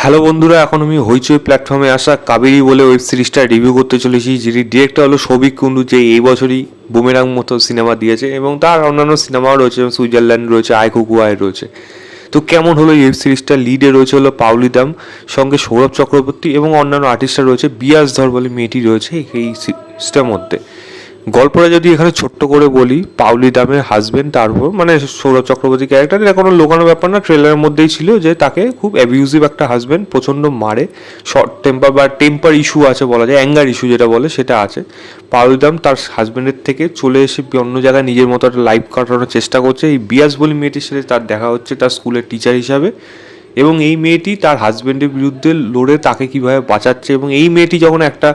Hello বন্ধুরা, এখন আমি হইচই প্ল্যাটফর্মে আসা কাবেরী বলে ওয়েব সিরিজটা রিভিউ করতে চলেছি, যেটি ডিরেক্টর হলো সৌভিক কুণ্ডু, যে এই বছরই বুমেরাং মতো সিনেমা দিয়েছে এবং তার অন্যান্য সিনেমাও রয়েছে, যেমন সুইজারল্যান্ড রয়েছে, আইকুকুয়াই রয়েছে। তো কেমন হলো এই ওয়েব সিরিজটা? লিডে রয়েছে হলো পাওলি দাম, সঙ্গে সৌরভ চক্রবর্তী এবং অন্যান্য আর্টিস্টরা রয়েছে। বিয়াস ধর বলে মেয়েটি রয়েছে এই সিরিজটার মধ্যে। গল্পটা যদি এখানে ছোট্ট করে বলি, পাওলি দামের হাজবেন্ড, তারপর মানে সৌরভ চক্রবর্তী ক্যারেক্টার, এটা কোনো লোকানো ব্যাপার না, ট্রেলারের মধ্যেই ছিল যে তাকে খুব অ্যাবিউজিভ একটা হাজবেন্ড প্রচণ্ড মারে, শর্ট টেম্পার বা টেম্পার ইস্যু আছে বলা যায়, অ্যাঙ্গার ইস্যু যেটা বলে সেটা আছে। পাওলি দাম তার হাজবেন্ডের থেকে চলে এসে অন্য জায়গায় নিজের মতো একটা লাইফ কাটানোর চেষ্টা করছে। এই বিয়াস বলি মেয়েটির সাথে তার দেখা হচ্ছে তার স্কুলের টিচার হিসাবে, এবং এই মেয়েটি তার হাজবেন্ডের বিরুদ্ধে লড়ে তাকে কীভাবে বাঁচাচ্ছে, এবং এই মেয়েটি যখন একটা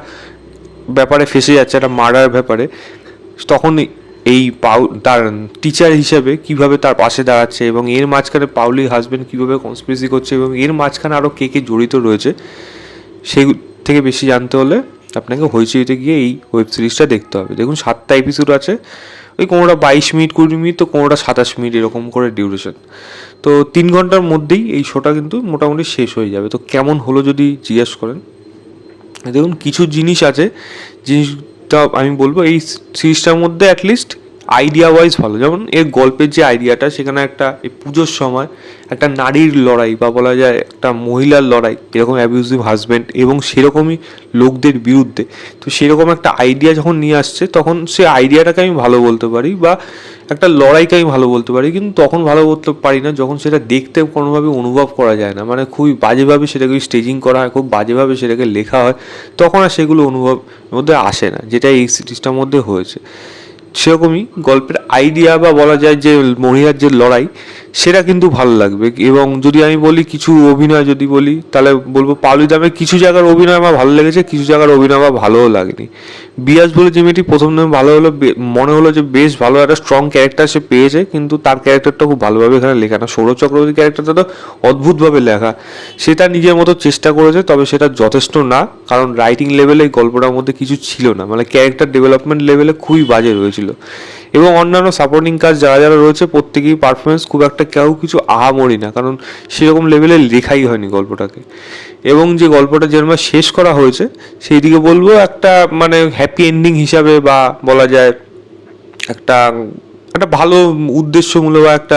ব্যাপারে ফেসে যাচ্ছে, একটা মার্ডার ব্যাপারে, তখন এই তার টিচার হিসেবে কিভাবে তার পাশে দাঁড়াচ্ছে, এবং এর মাঝখানে পাউলির হাজবেন্ড কীভাবে কনস্পিরেসি করছে, এবং এর মাঝখানে আরও কে কে জড়িত রয়েছে, সেই থেকে বেশি জানতে হলে আপনাকে হইচইতে গিয়ে এই ওয়েব সিরিজটা দেখতে হবে। দেখুন 7টা এপিসোড আছে, ওই কোনোটা 22 মিনিট 20 মিনিট, তো কোনোটা 27 মিনিট, এরকম করে ডিউরেশন। তো 3 ঘন্টার মধ্যেই এই শোটা কিন্তু মোটামুটি শেষ হয়ে যাবে। তো কেমন হলো যদি জিজ্ঞেস করেন, দেখুন কিছু জিনিস আছে, জিনিসটা আমি বলবো এই সিরিজটার মধ্যে অ্যাটলিস্ট আইডিয়া ওয়াইজ ভালো। যেমন এর গল্পের যে আইডিয়াটা, সেখানে একটা এই পুজোর সময় একটা নারীর লড়াই বা বলা যায় একটা মহিলার লড়াই, এরকম অ্যাবিউজিভ হাজব্যান্ড এবং সেরকমই লোকদের বিরুদ্ধে, তো সেরকম একটা আইডিয়া যখন নিয়ে আসছে, তখন সে আইডিয়াটাকে আমি ভালো বলতে পারি, বা একটা লড়াইকে আমি ভালো বলতে পারি, কিন্তু তখন ভালো বলতে পারি না যখন সেটা দেখতে কোনোভাবে অনুভব করা যায় না, মানে খুবই বাজেভাবে সেটাকে স্টেজিং করা হয়, খুব বাজেভাবে সেটাকে লেখা হয়, তখন আর সেগুলো অনুভব মধ্যে আসে না, যেটা এই সিরিজটার মধ্যে হয়েছে। সেরকমই গল্পের আইডিয়া বা বলা যায় যে মহিলার যে লড়াই, সেটা কিন্তু ভালো লাগবে। এবং যদি আমি বলি কিছু অভিনয় যদি বলি, তাহলে বলবো পাওলি দামের কিছু জায়গার অভিনয় আমার ভালো লেগেছে, কিছু জায়গার অভিনয় আমার ভালোও লাগেনি। বিয়াস বলে যে মেয়েটি প্রথম নামে ভালো হলো, মনে হলো যে বেশ ভালো একটা স্ট্রং ক্যারেক্টার সে পেয়েছে, কিন্তু তার ক্যারেক্টারটা খুব ভালোভাবে এখানে লেখা না। সৌরভ চক্রবর্তীর ক্যারেক্টারটা তো অদ্ভুতভাবে লেখা, সেটা নিজের মতো চেষ্টা করেছে, তবে সেটা যথেষ্ট না, কারণ রাইটিং লেভেলে এই গল্পটার মধ্যে কিছু ছিল না, মানে ক্যারেক্টার ডেভেলপমেন্ট লেভেলে খুবই বাজে রয়েছিল। এবং অন্যান্য সাপোর্টিং কাজ যারা যারা রয়েছে, প্রত্যেকেই পারফরমেন্স খুব একটা কেউ কিছু আহামরি না, কারণ সেরকম লেভেলে লেখাই হয়নি গল্পটাকে। এবং যে গল্পটা যেরকম শেষ করা হয়েছে, সেই দিকে বলবো একটা মানে হ্যাপি এন্ডিং হিসাবে, বা বলা যায় একটা একটা ভালো উদ্দেশ্যমূলক বা একটা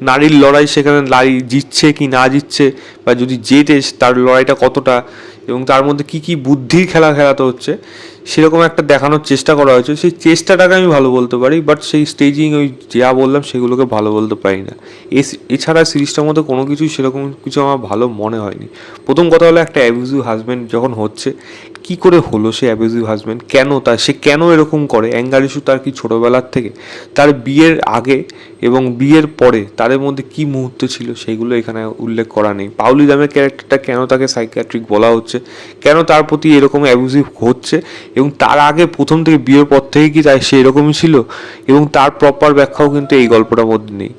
নারীর লড়াই, সেখানে নারী জিতছে কি না জিতছে, বা যদি জেতে তার লড়াইটা কতটা, এবং তার মধ্যে কি কি বুদ্ধির খেলা খেলাতে হচ্ছে, সেরকম একটা দেখানোর চেষ্টা করা হয়েছে। সেই চেষ্টাটাকে আমি ভালো বলতে পারি, বাট সেই স্টেজিং ওই যা বললাম সেগুলোকে ভালো বলতে পারি না। এছাড়া সিরিজটার মধ্যে কোনো কিছুই সেরকম কিছু আমার ভালো মনে হয়নি। প্রথম কথা হলো, একটা অ্যাবিউজিভ হাজব্যান্ড যখন হচ্ছে, কি করে হলো সে অ্যাবিউজিভ হাজব্যান্ড, কেন সে কেন এরকম করে, অ্যাঙ্গার ইস্যু তার কি ছোটোবেলার থেকে, তার বিয়ের আগে এবং বিয়ের পরে তাদের মধ্যে কি মুহূর্ত ছিল, সেইগুলো এখানে উল্লেখ করা নেই। পাওলি দামের ক্যারেক্টারটা কেন তাকে সাইকিয়াট্রিক বলা হচ্ছে, কেন তার প্রতি এরকম অ্যাবিউজিভ হচ্ছে, এবং তার আগে প্রথম থেকে বিয়ের পর থেকে কি তাই সে এরকমই ছিল, এবং তার প্রপার ব্যাখ্যাও কিন্তু এই গল্পটার মধ্যে নেই।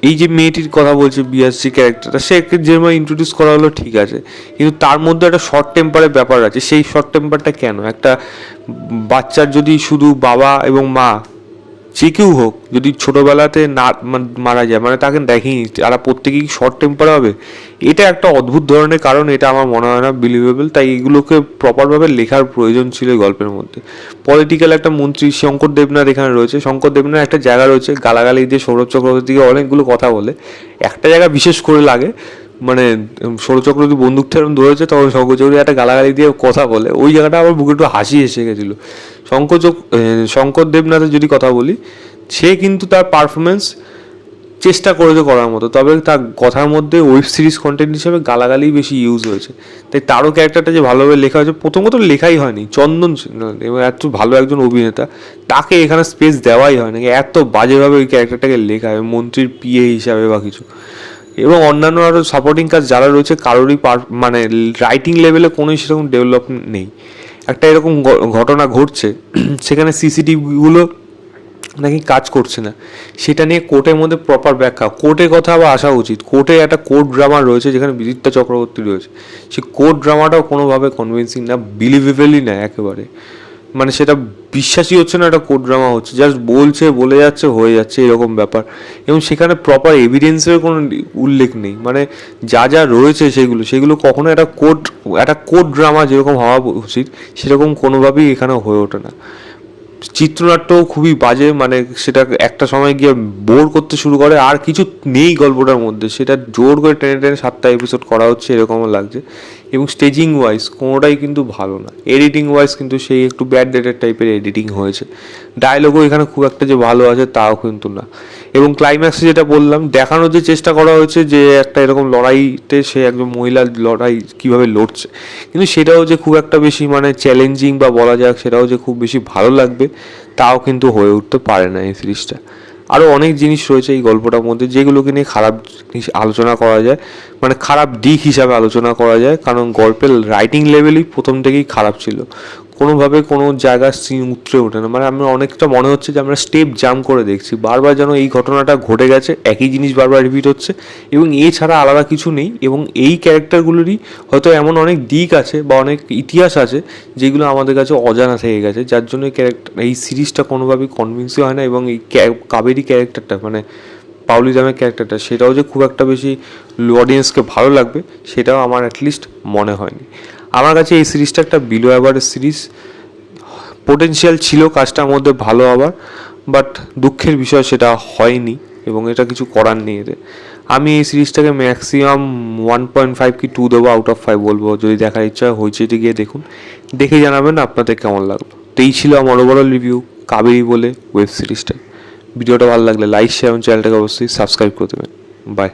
এই যে মেয়েটির কথা বলছে বিয়াসি ক্যারেক্টারটা, সে যেভাবে ইন্ট্রোডিউস করা হলো ঠিক আছে, কিন্তু তার মধ্যে একটা শর্ট টেম্পারের ব্যাপার আছে। সেই শর্ট টেম্পারটা কেন? একটা বাচ্চার যদি শুধু বাবা এবং মা, যে কেউ হোক, যদি ছোটোবেলাতে না মারা যায়, মানে তাকে দেখেনি, তারা প্রত্যেকেই শর্ট টেম্পার হবে, এটা একটা অদ্ভুত ধরনের কারণ, এটা আমার মনে হয় না বিলিভেবল। তাই এগুলোকে প্রপারভাবে লেখার প্রয়োজন ছিল গল্পের মধ্যে। পলিটিক্যাল একটা মন্ত্রী শঙ্কর দেবনাথ এখানে রয়েছে, শঙ্কর দেবনাথ একটা জায়গা রয়েছে গালাগালি দিয়ে সৌরভ চক্রবর্তীকে অনেকগুলো কথা বলে, একটা জায়গা বিশেষ করে লাগে, মানে সৌরভ চক্রবর্তী বন্দুকটা এরকম ধরেছে, তখন শঙ্কর চক্রবর্তী একটা গালাগালি দিয়ে কথা বলে, ওই জায়গাটা আমার বুকে একটু হাসি এসে গেছিলো। শঙ্কর দেবনাথের যদি কথা বলি, সে কিন্তু তার পারফরমেন্স চেষ্টা করেছে করার মতো, তবে তার কথার মধ্যে ওয়েব সিরিজ কন্টেন্ট হিসেবে গালাগালি বেশি ইউজ হয়েছে। তাই তারও ক্যারেক্টারটা যে ভালোভাবে লেখা হয়েছে, প্রথমত লেখাই হয়নি। চন্দন এবং এত ভালো একজন অভিনেতা, তাকে এখানে স্পেস দেওয়াই হয় না, এত বাজেভাবে ওই ক্যারেক্টারটাকে লেখা হয় মন্ত্রীর পিএ হিসাবে বা কিছু। এবং অন্যান্য আরও সাপোর্টিং কাজ যারা রয়েছে, কারোরই মানে রাইটিং লেভেলে কোনো সেরকম ডেভেলপমেন্ট নেই। একটা এরকম ঘটনা ঘটছে, সেখানে সিসিটিভিগুলো নাকি কাজ করছে না, সেটা নিয়ে কোর্টের মধ্যে প্রপার ব্যাখ্যা, কোর্টের কথা আবার আসা উচিত। কোর্টে একটা কোর্ট ড্রামা রয়েছে, যেখানে বিদিতা চক্রবর্তী রয়েছে, সেই কোর্ট ড্রামাটাও কোনোভাবে কনভিন্সিং না, বিলিভেবলই না একেবারে। মানে সেটা বিশ্বাসই হচ্ছে না একটা কোড ড্রামা হচ্ছে, জাস্ট বলছে, বলে যাচ্ছে, হয়ে যাচ্ছে, এরকম ব্যাপার। এবং সেখানে প্রপার এভিডেন্সের কোনো উল্লেখ নেই, মানে যা যা রয়েছে সেগুলো কখনো একটা কোড ড্রামা যেরকম হওয়া উচিত সেরকম কোনোভাবেই এখানে হয়ে ওঠে না। চিত্রনাট্যও খুবই বাজে, মানে সেটা একটা সময় গিয়ে বোর করতে শুরু করে, আর কিছু নেই গল্পটার মধ্যে, সেটা জোর করে টেনে টেনে 7টা এপিসোড করা হচ্ছে এরকমও লাগছে। এবং স্টেজিং ওয়াইজ কোনোটাই কিন্তু ভালো না, এডিটিং ওয়াইজ কিন্তু সেই একটু ব্যাড ডেটেড টাইপের এডিটিং হয়েছে। ডায়লগও এখানে খুব একটা যে ভালো আছে তাও কিন্তু না। এবং ক্লাইম্যাক্সে যেটা বললাম, দেখানোর যে চেষ্টা করা হয়েছে যে একটা এরকম লড়াইতে সে একজন মহিলার লড়াই কীভাবে লড়ছে, কিন্তু সেটাও যে খুব একটা বেশি মানে চ্যালেঞ্জিং বা বলা যাক সেটাও যে খুব বেশি ভালো লাগবে তাও কিন্তু হয়ে উঠতে পারে না এই সিরিজটা। আরও অনেক জিনিস রয়েছে এই গল্পটার মধ্যে যেগুলোকে নিয়ে খারাপ আলোচনা করা যায়, মানে খারাপ দিক হিসাবে আলোচনা করা যায়, কারণ গল্পের রাইটিং লেভেলই প্রথম থেকেই খারাপ ছিল। কোনোভাবে কোনো জায়গার সিন উতরে ওঠে না, মানে আমরা অনেকটা মনে হচ্ছে যে আমরা স্টেপ জাম্প করে দেখছি, বারবার যেন এই ঘটনাটা ঘটে গেছে, একই জিনিস বারবার রিপিট হচ্ছে এবং এছাড়া আলাদা কিছু নেই। এবং এই ক্যারেক্টারগুলোরই হয়তো এমন অনেক দিক আছে বা অনেক ইতিহাস আছে যেগুলো আমাদের কাছে অজানা থেকে গেছে, যার জন্য এই সিরিজটা কোনোভাবেই কনভিন্সই হয় না। এবং এই কাবেরী ক্যারেক্টারটা, মানে পাউলি দামের ক্যারেক্টারটা, সেটাও যে খুব একটা বেশি অডিয়েন্সকে ভালো লাগবে সেটাও আমার অ্যাটলিস্ট মনে হয়নি। আমার কাছে এই সিরিজটা একটা বিলো অ্যাভারেজ সিরিজ, পোটেনশিয়াল ছিল কাজটার মধ্যে ভালো হবার, বাট দুঃখের বিষয় সেটা হয়নি এবং এটা কিছু করার নেই এতে। আমি এই সিরিজটাকে ম্যাক্সিমাম 1.5 কি 2 দেবো, আউট অফ 5 বলবো। যদি দেখার ইচ্ছা হয়েছে গিয়ে দেখুন, দেখে জানাবেন আপনাদের কেমন লাগলো। তো এই ছিল আমার ওভারঅল রিভিউ কাবেরী বলে ওয়েব সিরিজটা। ভিডিওটা ভালো লাগলে লাইক, শেয়ার এবং চ্যানেলটাকে অবশ্যই সাবস্ক্রাইব করে দেবেন। বাই।